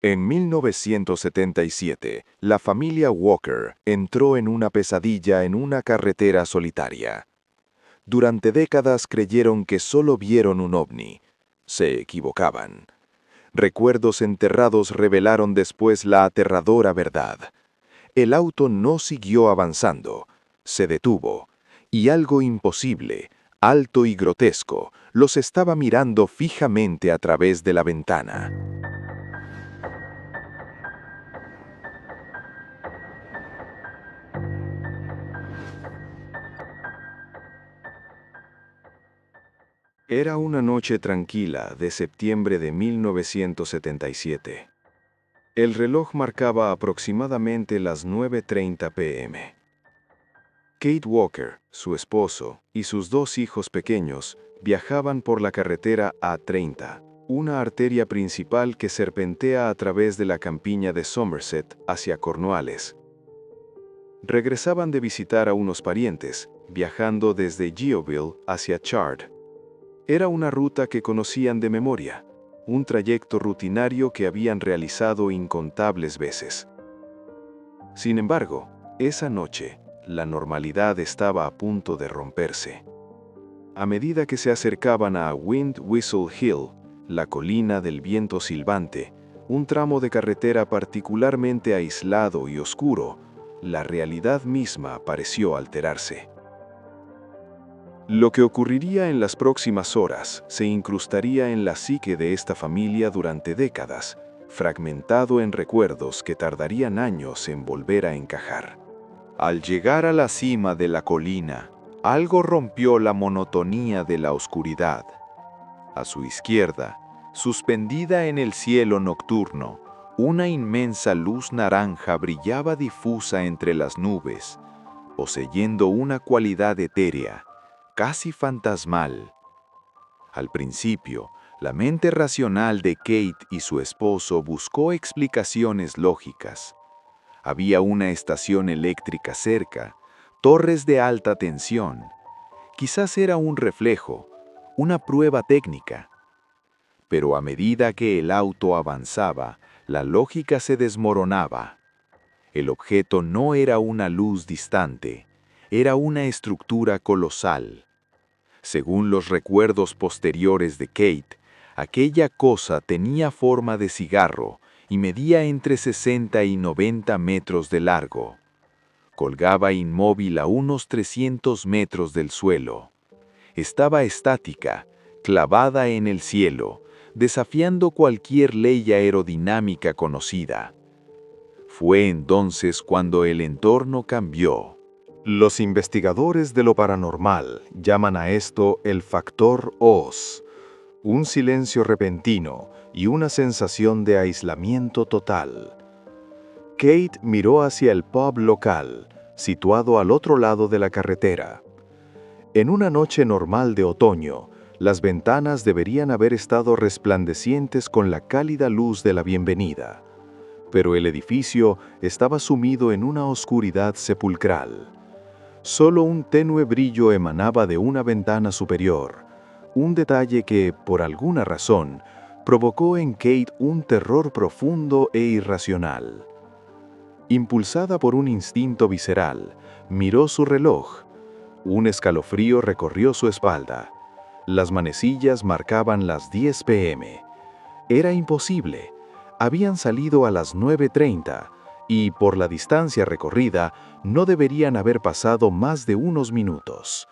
En 1977, la familia Walker entró en una pesadilla en una carretera solitaria. Durante décadas creyeron que solo vieron un ovni. Se equivocaban. Recuerdos enterrados revelaron después la aterradora verdad. El auto no siguió avanzando, se detuvo, y algo imposible, alto y grotesco, los estaba mirando fijamente a través de la ventana. Era una noche tranquila de septiembre de 1977. El reloj marcaba aproximadamente las 9:30 p.m. Kate Walker, su esposo, y sus dos hijos pequeños viajaban por la carretera A30, una arteria principal que serpentea a través de la campiña de Somerset hacia Cornualles. Regresaban de visitar a unos parientes, viajando desde Yeovil hacia Chard. Era una ruta que conocían de memoria, un trayecto rutinario que habían realizado incontables veces. Sin embargo, esa noche, la normalidad estaba a punto de romperse. A medida que se acercaban a Wind Whistle Hill, la colina del viento silbante, un tramo de carretera particularmente aislado y oscuro, la realidad misma pareció alterarse. Lo que ocurriría en las próximas horas se incrustaría en la psique de esta familia durante décadas, fragmentado en recuerdos que tardarían años en volver a encajar. Al llegar a la cima de la colina, algo rompió la monotonía de la oscuridad. A su izquierda, suspendida en el cielo nocturno, una inmensa luz naranja brillaba difusa entre las nubes, poseyendo una cualidad etérea, casi fantasmal. Al principio, la mente racional de Kate y su esposo buscó explicaciones lógicas. Había una estación eléctrica cerca, torres de alta tensión. Quizás era un reflejo, una prueba técnica. Pero a medida que el auto avanzaba, la lógica se desmoronaba. El objeto no era una luz distante, era una estructura colosal. Según los recuerdos posteriores de Kate, aquella cosa tenía forma de cigarro y medía entre 60 y 90 metros de largo. Colgaba inmóvil a unos 300 metros del suelo. Estaba estática, clavada en el cielo, desafiando cualquier ley aerodinámica conocida. Fue entonces cuando el entorno cambió. Los investigadores de lo paranormal llaman a esto el factor Oz, un silencio repentino y una sensación de aislamiento total. Kate miró hacia el pub local, situado al otro lado de la carretera. En una noche normal de otoño, las ventanas deberían haber estado resplandecientes con la cálida luz de la bienvenida, pero el edificio estaba sumido en una oscuridad sepulcral. Solo un tenue brillo emanaba de una ventana superior, un detalle que, por alguna razón, provocó en Kate un terror profundo e irracional. Impulsada por un instinto visceral, miró su reloj. Un escalofrío recorrió su espalda. Las manecillas marcaban las 10 p.m. Era imposible. Habían salido a las 9:30 y, por la distancia recorrida, no deberían haber pasado más de unos minutos.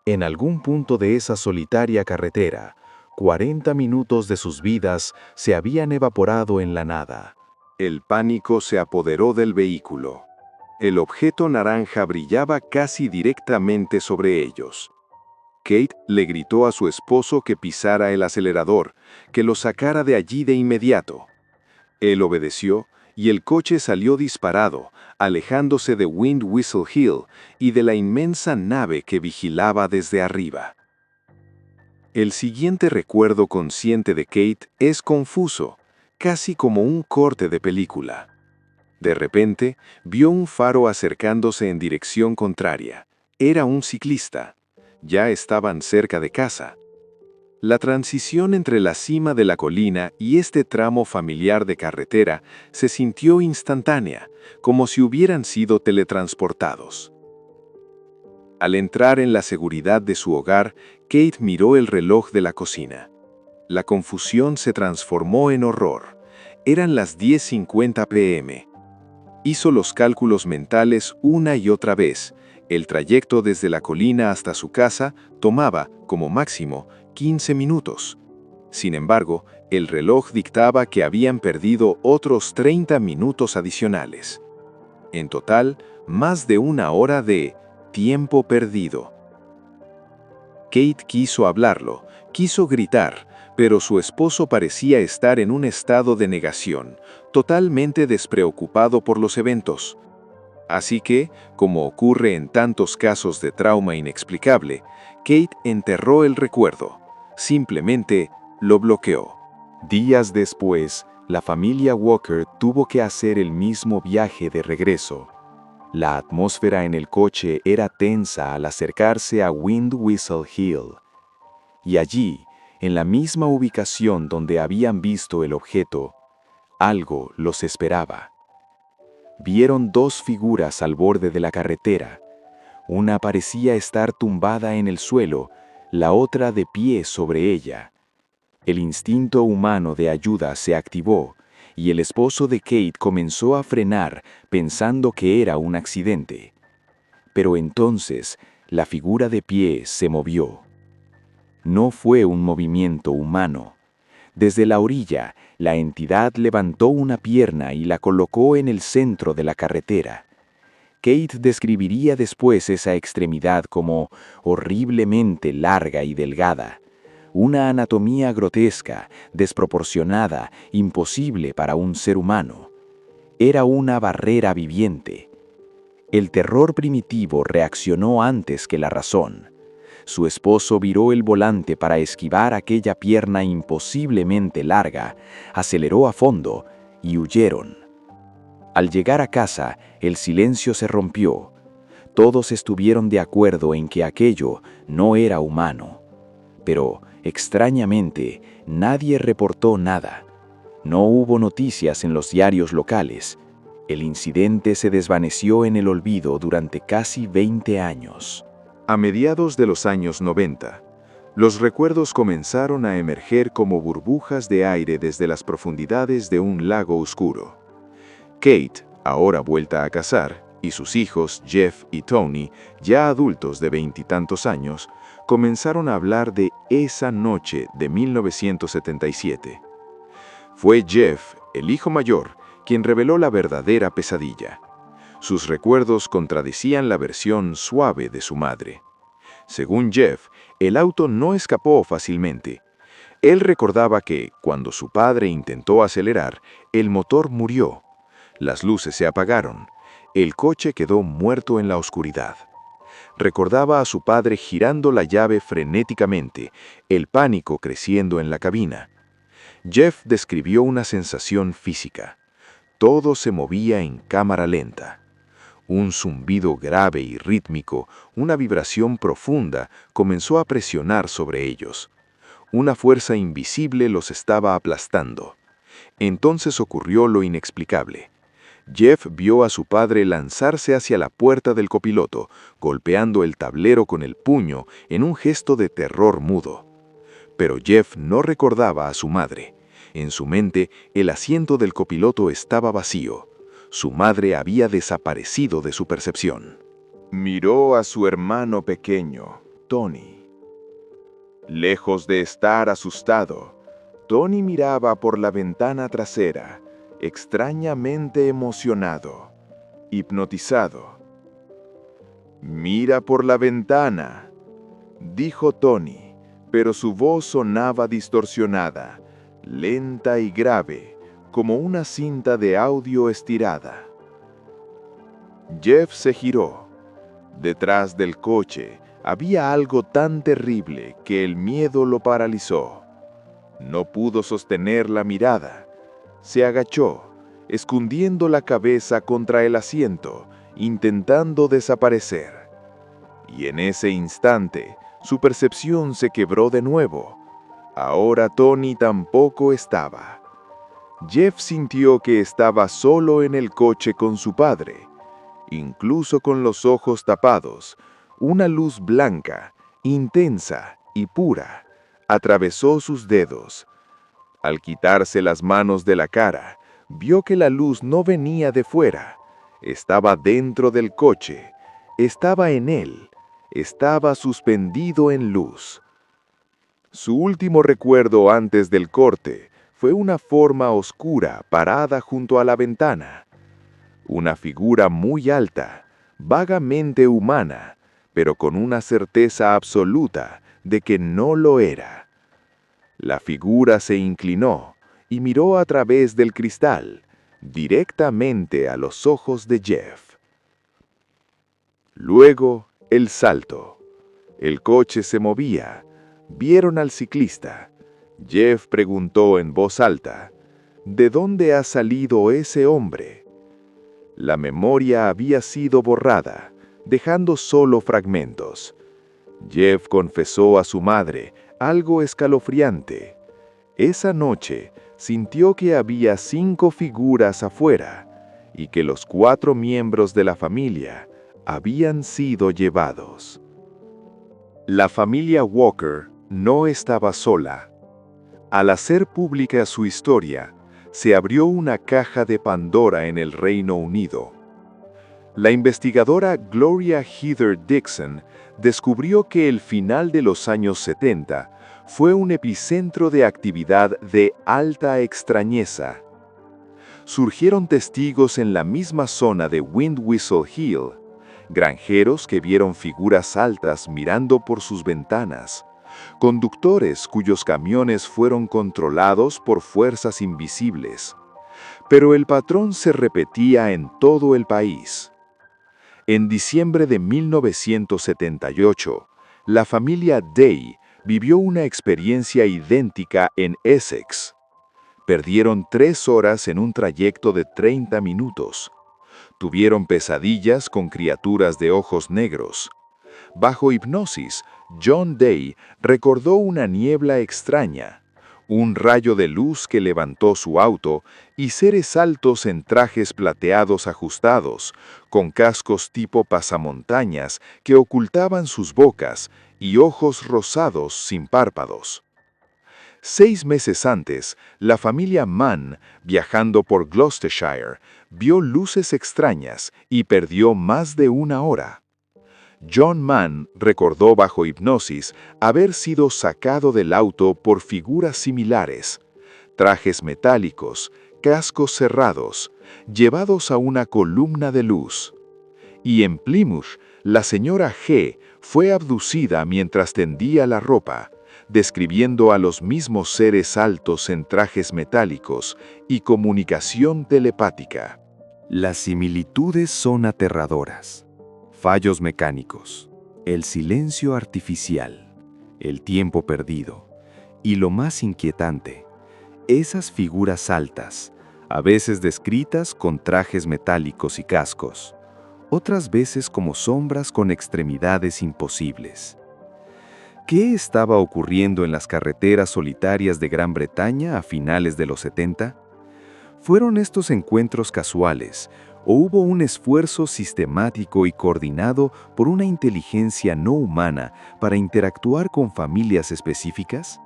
En algún punto de esa solitaria carretera, 40 minutos de sus vidas se habían evaporado en la nada. El pánico se apoderó del vehículo. El objeto naranja brillaba casi directamente sobre ellos. Kate le gritó a su esposo que pisara el acelerador, que lo sacara de allí de inmediato. Él obedeció y el coche salió disparado, alejándose de Wind Whistle Hill y de la inmensa nave que vigilaba desde arriba. El siguiente recuerdo consciente de Kate es confuso, casi como un corte de película. De repente, vio un faro acercándose en dirección contraria. Era un ciclista. Ya estaban cerca de casa. La transición entre la cima de la colina y este tramo familiar de carretera se sintió instantánea, como si hubieran sido teletransportados. Al entrar en la seguridad de su hogar, Kate miró el reloj de la cocina. La confusión se transformó en horror. Eran las 10:50 p.m. Hizo los cálculos mentales una y otra vez. El trayecto desde la colina hasta su casa tomaba, como máximo, 15 minutos. Sin embargo, el reloj dictaba que habían perdido otros 30 minutos adicionales. En total, más de una hora de tiempo perdido. Kate quiso hablarlo, quiso gritar, pero su esposo parecía estar en un estado de negación, totalmente despreocupado por los eventos. Así que, como ocurre en tantos casos de trauma inexplicable, Kate enterró el recuerdo. Simplemente lo bloqueó. Días después, la familia Walker tuvo que hacer el mismo viaje de regreso. La atmósfera en el coche era tensa al acercarse a Wind Whistle Hill. Y allí, en la misma ubicación donde habían visto el objeto, algo los esperaba. Vieron dos figuras al borde de la carretera. Una parecía estar tumbada en el suelo, la otra de pie sobre ella. El instinto humano de ayuda se activó, y el esposo de Kate comenzó a frenar pensando que era un accidente. Pero entonces, la figura de pie se movió. No fue un movimiento humano. Desde la orilla, la entidad levantó una pierna y la colocó en el centro de la carretera. Kate describiría después esa extremidad como horriblemente larga y delgada. Una anatomía grotesca, desproporcionada, imposible para un ser humano. Era una barrera viviente. El terror primitivo reaccionó antes que la razón. Su esposo viró el volante para esquivar aquella pierna imposiblemente larga, aceleró a fondo y huyeron. Al llegar a casa, el silencio se rompió. Todos estuvieron de acuerdo en que aquello no era humano. Pero, extrañamente, nadie reportó nada. No hubo noticias en los diarios locales. El incidente se desvaneció en el olvido durante casi 20 años. A mediados de los años 90, los recuerdos comenzaron a emerger como burbujas de aire desde las profundidades de un lago oscuro. Kate, ahora vuelta a casar, y sus hijos, Jeff y Tony, ya adultos de 20 y tantos años, comenzaron a hablar de esa noche de 1977. Fue Jeff, el hijo mayor, quien reveló la verdadera pesadilla. Sus recuerdos contradecían la versión suave de su madre. Según Jeff, el auto no escapó fácilmente. Él recordaba que, cuando su padre intentó acelerar, el motor murió. Las luces se apagaron. El coche quedó muerto en la oscuridad. Recordaba a su padre girando la llave frenéticamente, el pánico creciendo en la cabina. Jeff describió una sensación física. Todo se movía en cámara lenta. Un zumbido grave y rítmico, una vibración profunda, comenzó a presionar sobre ellos. Una fuerza invisible los estaba aplastando. Entonces ocurrió lo inexplicable. Jeff vio a su padre lanzarse hacia la puerta del copiloto, golpeando el tablero con el puño en un gesto de terror mudo. Pero Jeff no recordaba a su madre. En su mente, el asiento del copiloto estaba vacío. Su madre había desaparecido de su percepción. Miró a su hermano pequeño, Tony. Lejos de estar asustado, Tony miraba por la ventana trasera, extrañamente emocionado, hipnotizado. «Mira por la ventana», dijo Tony, pero su voz sonaba distorsionada, lenta y grave, como una cinta de audio estirada. Jeff se giró. Detrás del coche había algo tan terrible que el miedo lo paralizó. No pudo sostener la mirada. Se agachó, escondiendo la cabeza contra el asiento, intentando desaparecer. Y en ese instante, su percepción se quebró de nuevo. Ahora Tony tampoco estaba. Jeff sintió que estaba solo en el coche con su padre. Incluso con los ojos tapados, una luz blanca, intensa y pura, atravesó sus dedos. Al quitarse las manos de la cara, vio que la luz no venía de fuera. Estaba dentro del coche, estaba en él, estaba suspendido en luz. Su último recuerdo antes del corte fue una forma oscura parada junto a la ventana. Una figura muy alta, vagamente humana, pero con una certeza absoluta de que no lo era. La figura se inclinó y miró a través del cristal, directamente a los ojos de Jeff. Luego, el salto. El coche se movía. Vieron al ciclista. Jeff preguntó en voz alta, ¿de dónde ha salido ese hombre? La memoria había sido borrada, dejando solo fragmentos. Jeff confesó a su madre algo escalofriante. Esa noche sintió que había 5 figuras afuera y que los 4 miembros de la familia habían sido llevados. La familia Walker no estaba sola. Al hacer pública su historia, se abrió una caja de Pandora en el Reino Unido. La investigadora Gloria Heather Dixon descubrió que el final de los años 70 fue un epicentro de actividad de alta extrañeza. Surgieron testigos en la misma zona de Windwhistle Hill, granjeros que vieron figuras altas mirando por sus ventanas, conductores cuyos camiones fueron controlados por fuerzas invisibles. Pero el patrón se repetía en todo el país. En diciembre de 1978, la familia Day vivió una experiencia idéntica en Essex. Perdieron 3 horas en un trayecto de 30 minutos. Tuvieron pesadillas con criaturas de ojos negros. Bajo hipnosis, John Day recordó una niebla extraña, un rayo de luz que levantó su auto y seres altos en trajes plateados ajustados, con cascos tipo pasamontañas que ocultaban sus bocas y ojos rosados sin párpados. 6 meses antes, la familia Mann, viajando por Gloucestershire, vio luces extrañas y perdió más de 1 hora. John Mann recordó bajo hipnosis haber sido sacado del auto por figuras similares, trajes metálicos, cascos cerrados, llevados a una columna de luz. Y en Plymouth, la señora G fue abducida mientras tendía la ropa, describiendo a los mismos seres altos en trajes metálicos y comunicación telepática. Las similitudes son aterradoras. Fallos mecánicos, el silencio artificial, el tiempo perdido y lo más inquietante, esas figuras altas, a veces descritas con trajes metálicos y cascos, otras veces como sombras con extremidades imposibles. ¿Qué estaba ocurriendo en las carreteras solitarias de Gran Bretaña a finales de los 70? ¿Fueron estos encuentros casuales o hubo un esfuerzo sistemático y coordinado por una inteligencia no humana para interactuar con familias específicas?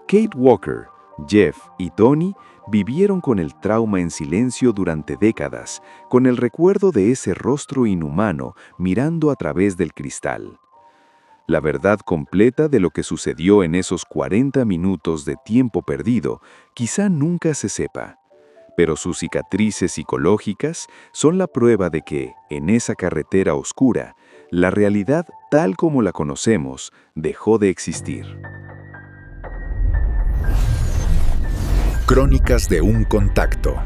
Kate Walker, Jeff y Tony vivieron con el trauma en silencio durante décadas, con el recuerdo de ese rostro inhumano mirando a través del cristal. La verdad completa de lo que sucedió en esos 40 minutos de tiempo perdido quizá nunca se sepa. Pero sus cicatrices psicológicas son la prueba de que, en esa carretera oscura, la realidad tal como la conocemos dejó de existir. Crónicas de un contacto.